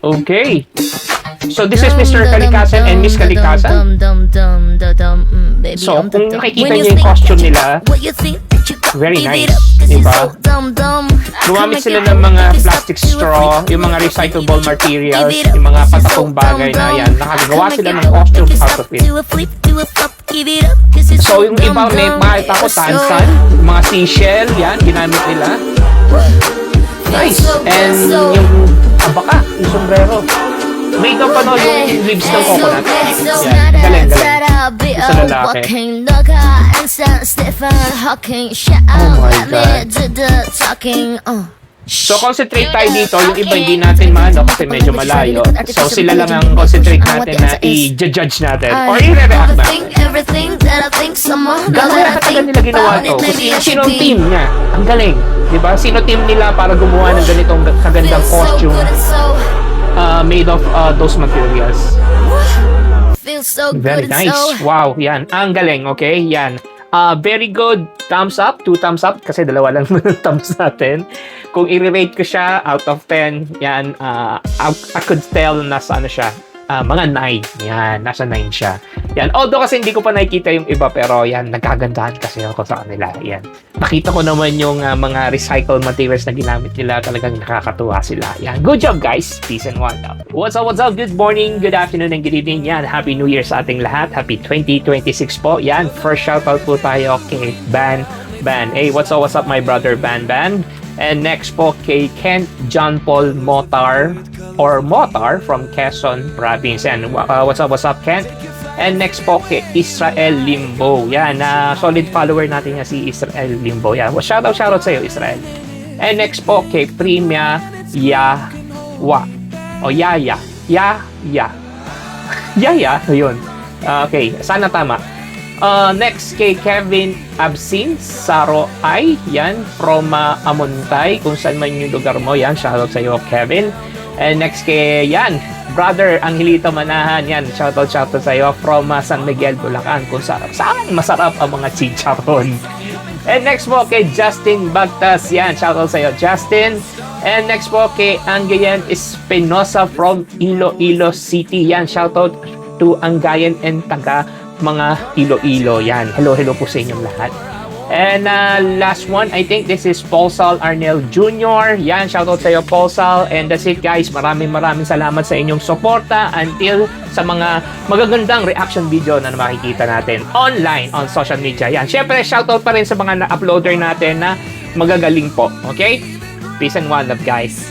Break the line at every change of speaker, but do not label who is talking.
Okay. So this is Mr. Kalikasan and Miss Kalikasan. So kung nakikita niyo yung costume nila, very nice, diba? Gumamit sila ng mga plastic straw, yung mga recyclable materials, yung mga patakong bagay na yan. Nakagawa sila ng costume out of it. So yung iba may makita ko tansan, mga seashell, yan, ginamit nila. Nice. And yung abaka, yung sombrero. May ikaw pa no, yung leaves ng coconut. Yan, galing. Sa lalaki. Oh my God. So concentrate tayo dito, yung iba hindi natin maano kasi medyo malayo. So sila lang ang concentrate natin na i-judge natin or i-react na. Gano'n katagal nila ginawa to? Kasi sino ang team niya? Ang galing. Diba? Sino team nila para gumawa ng ganitong kagandang costume made of those materials? Very nice. Wow, yan. Ang galing, okay? Yan. Very good. Thumbs up. 2 thumbs up. Kasi dalawa lang thumbs natin. Kung i-rate ko siya out of 10, yan, I could tell nasa ano siya. Mga 9. Yan, nasa 9 siya. Yan. Although kasi hindi ko pa nakikita yung iba, pero yan, nagkagandahan kasi ako sa kanila. Yan. Nakita ko naman yung mga recycled materials na ginamit nila. Talagang nakakatuwa sila. Yan. Good job, guys. Peace and one up. What's up, what's up? Good morning, good afternoon, and good evening. Yan. Happy New Year sa ating lahat. Happy 2026 po. Yan. First shoutout po tayo kay Ban. Hey, what's up, my brother Ban. And next po kay Kent John Paul Motar from Quezon Province. And what's up, Kent? And next po kay Israel Limbo. Yan, solid follower natin si Israel Limbo. Yan, shoutout sa iyo, Israel. And next po kay Primya Yawa. O Yaya. Yaya, yun. Okay, sana tama. Next kay Kevin Absin Saro Ay, yan, from Amontay, kung saan man yung lugar mo, yan, shoutout sa iyo, Kevin. And next kay, yan, brother Angelito Manahan, yan, shoutout sa iyo, from San Miguel, Bulacan, kung saan masarap ang mga chicharon. And next po kay Justin Bagtas, yan, shoutout sa iyo, Justin. And next po kay Angayan Espinosa from Iloilo City, yan, shoutout to Angayan and taga mga Iloilo, yan. Hello po sa inyong lahat. And last one, I think this is Paulsal Arnel Jr. Yan, shoutout sa iyo, Paulsal. And that's it, guys. Maraming salamat sa inyong suporta until sa mga magagandang reaction video na makikita natin online on social media. Yan, syempre, shoutout pa rin sa mga na-uploader natin na magagaling po. Okay? Peace and one love, guys.